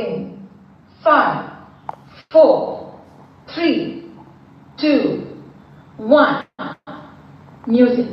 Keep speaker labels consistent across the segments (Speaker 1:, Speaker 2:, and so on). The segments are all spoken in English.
Speaker 1: in 5, 4, 3, 2, 1. Music.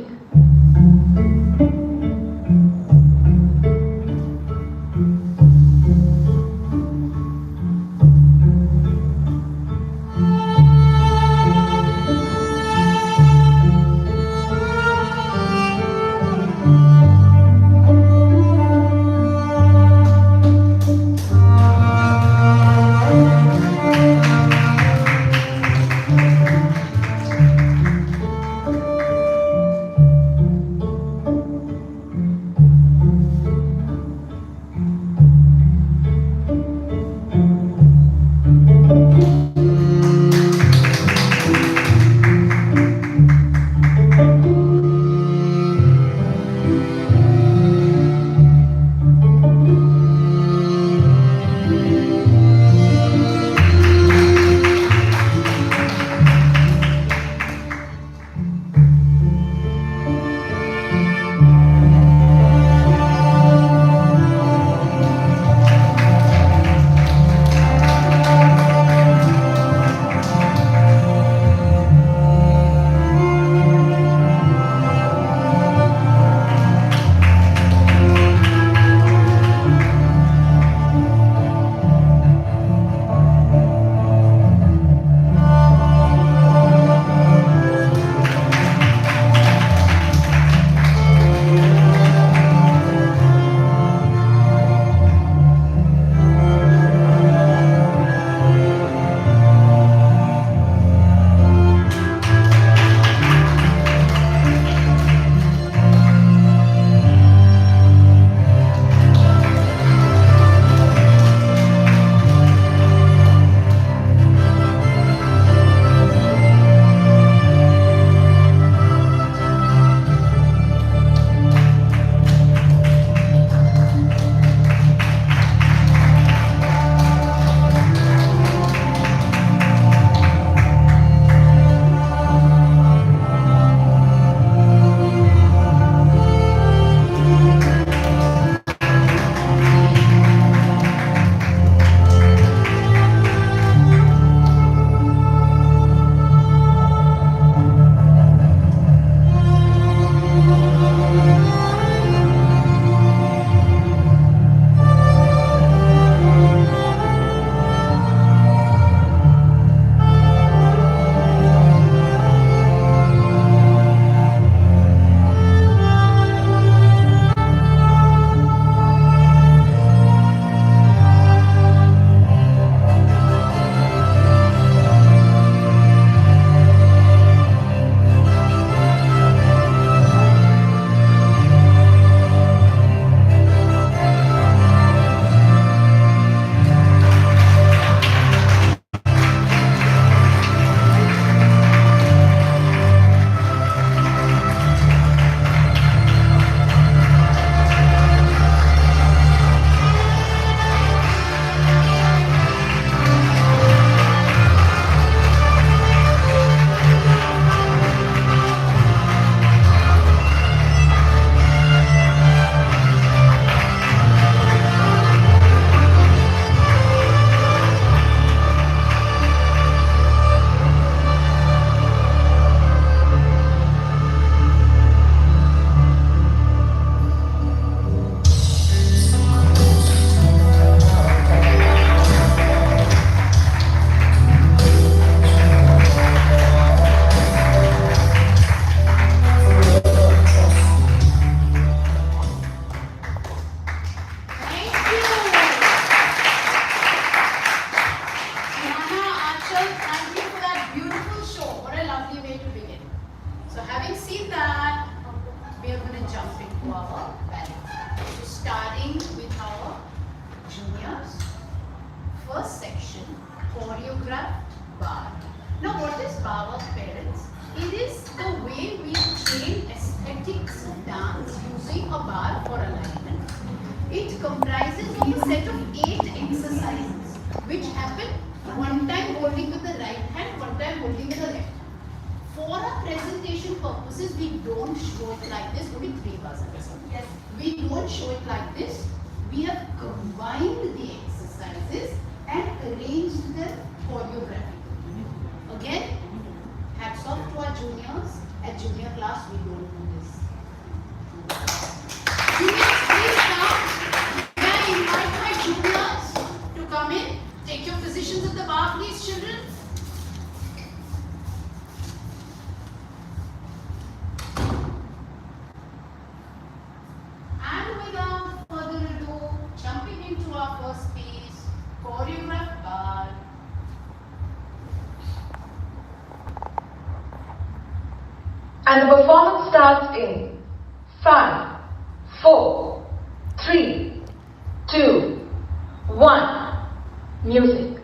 Speaker 2: It comprises a set of 8 exercises which happen one time holding with the right hand, one time holding with the left. For our presentation purposes, we don't show it like this. Only 3 bars. Yes. We don't show it like this. We have combined the exercises arranged them choreographically. Again, hats off to our juniors. At junior class, we don't do this. Juniors, please come. May I invite my juniors to come in? Take your positions at the bar, please, children. And without further ado, jumping into our first piece, choreographed by
Speaker 1: And the performance starts in 5, 4, 3, 2, 1. Music.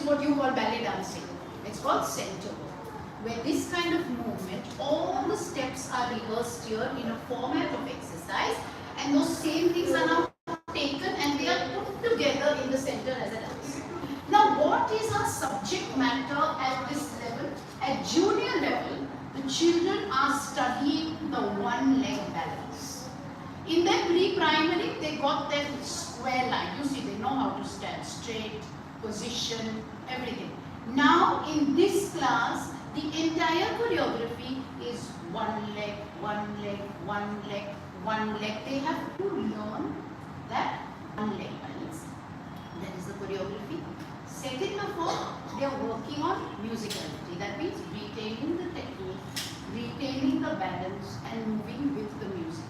Speaker 2: what you call ballet dancing. It's called center work, where this kind of movement, all the steps are rehearsed here in a format of exercise, and those same things are now taken and they are put together in the center as a dance. Now, what is our subject matter at this level? At junior level, the children are studying the one-leg balance. In their pre-primary, they got their square line. You see, they know how to stand straight, position, everything. Now, in this class, the entire choreography is one leg, one leg, one leg, one leg. They have to learn that one leg balance. That is the choreography. Second of all, they are working on musicality. That means retaining the technique, retaining the balance, and moving with the music.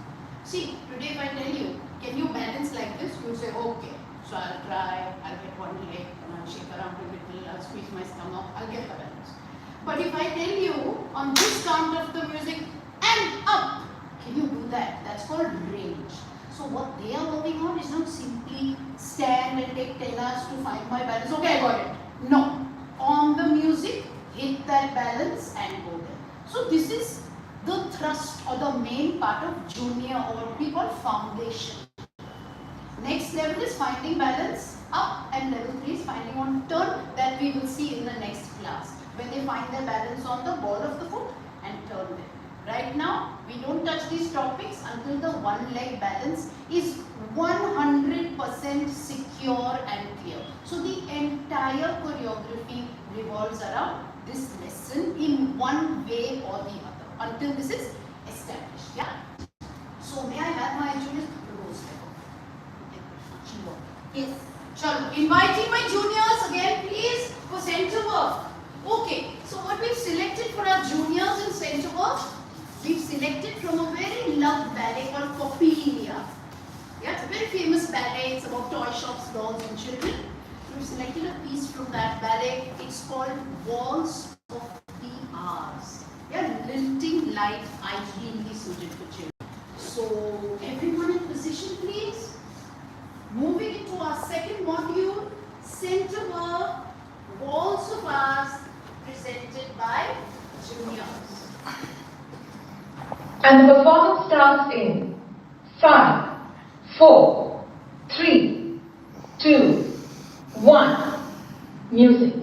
Speaker 2: See, today if I tell you, can you balance like this? You say, okay. So I'll try, I'll get one leg, and I'll shake around a little, I'll squeeze my stomach, I'll get the balance. But if I tell you, on this count of the music, and up, can you do that? That's called range. So what they are working on is not simply stand and take 10 hours to find my balance. Okay, I got it. No. On the music, hit that balance and go there. So this is the thrust or the main part of junior, or what we call foundation. Next level is finding balance up, and level 3 is finding on turn, that we will see in the next class, when they find their balance on the ball of the foot and turn them. Right now, we don't touch these topics until the one leg balance is 100% secure and clear. So the entire choreography revolves around this lesson in one way or the other, until this is established. Yeah. So may I have my juniors? Yes. Chalo. Inviting my juniors again, please, for center work. Okay. So what we've selected for our juniors in center work, we've selected from a very loved ballet called Coppelia. Yeah, it's a very famous ballet. It's about toy shops, dolls, and children. We've selected a piece from that ballet. It's called Waltz of the Hours. Yeah, lilting light, ideally suited for children. So everyone in position, please. Moving into our second module, center work, Waltz of Hours, presented by juniors.
Speaker 1: And the performance starts in 5, 4, 3, 2, 1. Music.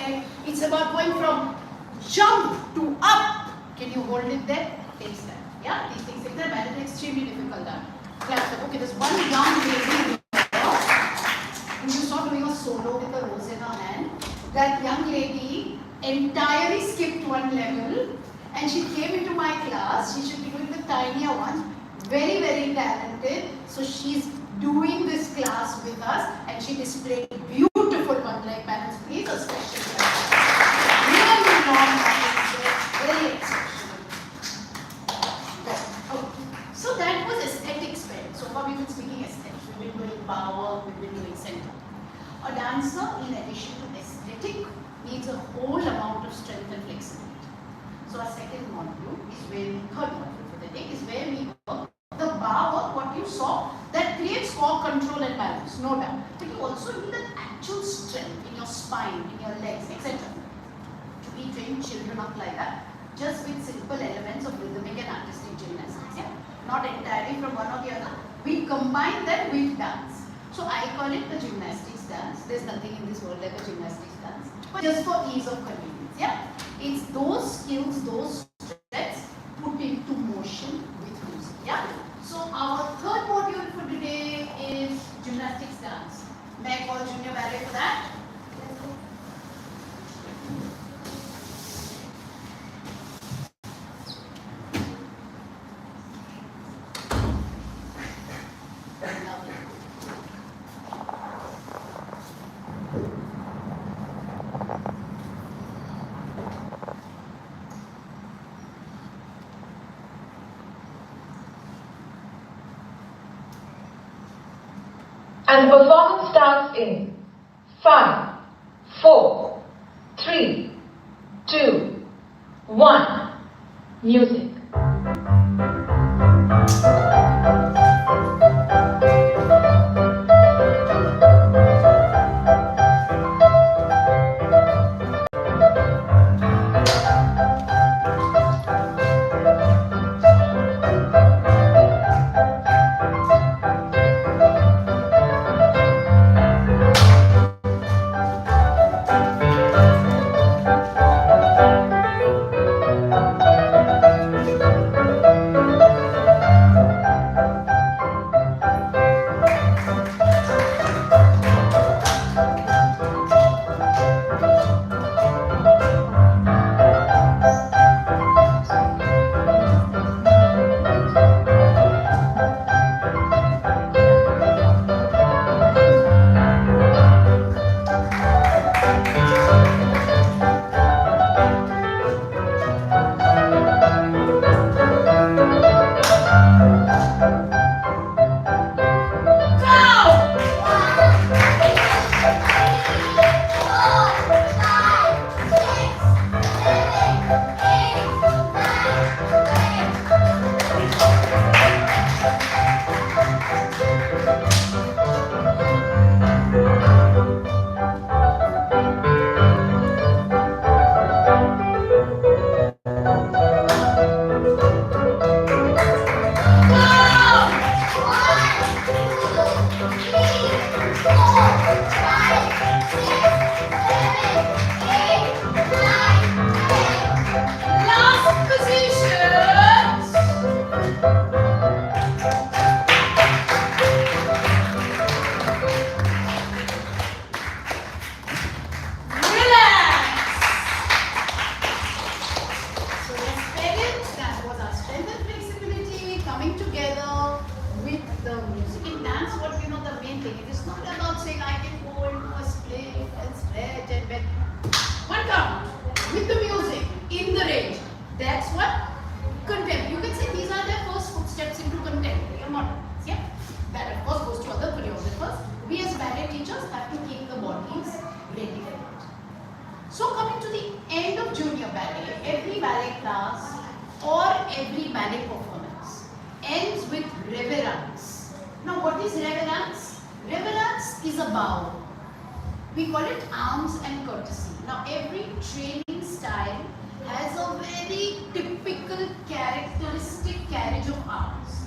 Speaker 2: right? It's about going from jump to up. Can you hold it there? Takes that. Yeah, these things. Ballet is extremely difficult. Okay, there's one young lady who you saw doing a solo with a rose in her hand. That young lady entirely skipped one level and she came into my class. She should be doing the tinier ones. Very, very talented. So she's doing this class with us and she displayed beautiful one. Like parents, please a special class. Really long lines, very exceptional. Okay. So that was aesthetics spend. So far we've been speaking aesthetics. We've been doing power, we've been doing center. A dancer, in addition to aesthetic, needs a whole amount of strength and flexibility. So our second module is where third module for the day is where we work the bar work, what you saw, that creates core control and balance, no doubt. But you also need an actual strength in your spine, in your legs, etc. To be trained children up like that, just with simple elements of rhythmic and artistic gymnastics. Yeah? Not entirely from one or the other. We combine them with dance. So I call it the gymnastics dance. There's nothing in this world like a gymnastics dance. But just for ease of convenience. Yeah? It's those skills, those strengths put into motion with music. Yeah? So our third module for today is gymnastics dance. May I call junior ballet for that?
Speaker 1: And the performance starts in 5, 4, 3, 2, 1. Music.
Speaker 2: So coming to the end of junior ballet, every ballet class or every ballet performance ends with reverence. Now what is reverence? Reverence is a bow. We call it arms and courtesy. Now every training style has a very typical characteristic carriage of arms.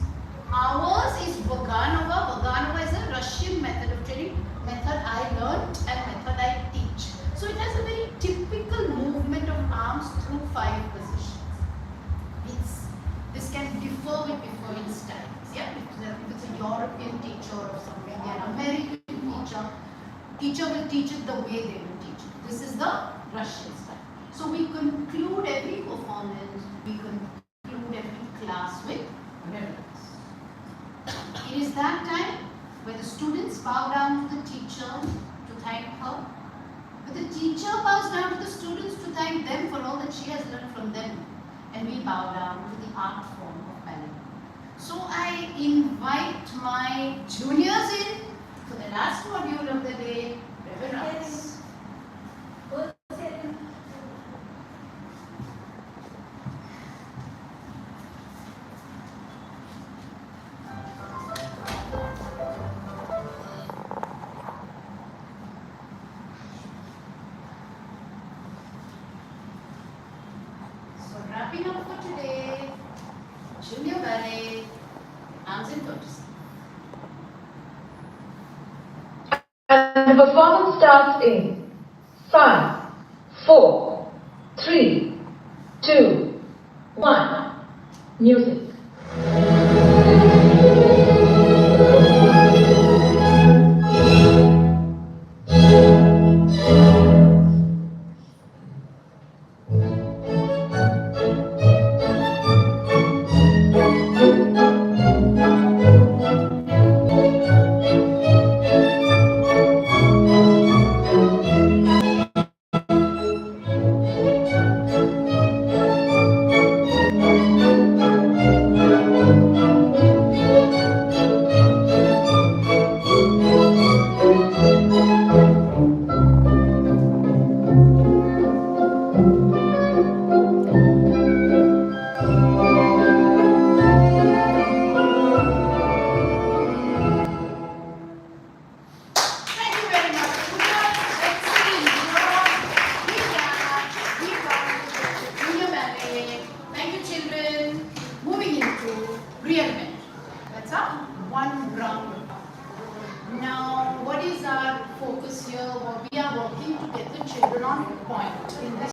Speaker 2: Ours is Vaganova. Vaganova is a Russian method of training, method I learnt and method I teach. So it has a very typical European teacher or some maybe an American teacher will teach it the way they will teach it. This is the Russian style. So we conclude every performance, we conclude every class with reverence. It is that time where the students bow down to the teacher to thank her. But the teacher bows down to the students to thank them for all that she has learned from them. And we bow down to the art form of ballet. So I invite my juniors in for the last module of the day, reverence. Wrapping up for today, junior ballet, arms in courtesy.
Speaker 1: And the performance starts in 5, 4, 3, 2, 1. Music.
Speaker 2: That's up one round. Now, what is our focus here? Well, we are working to get the children on point in this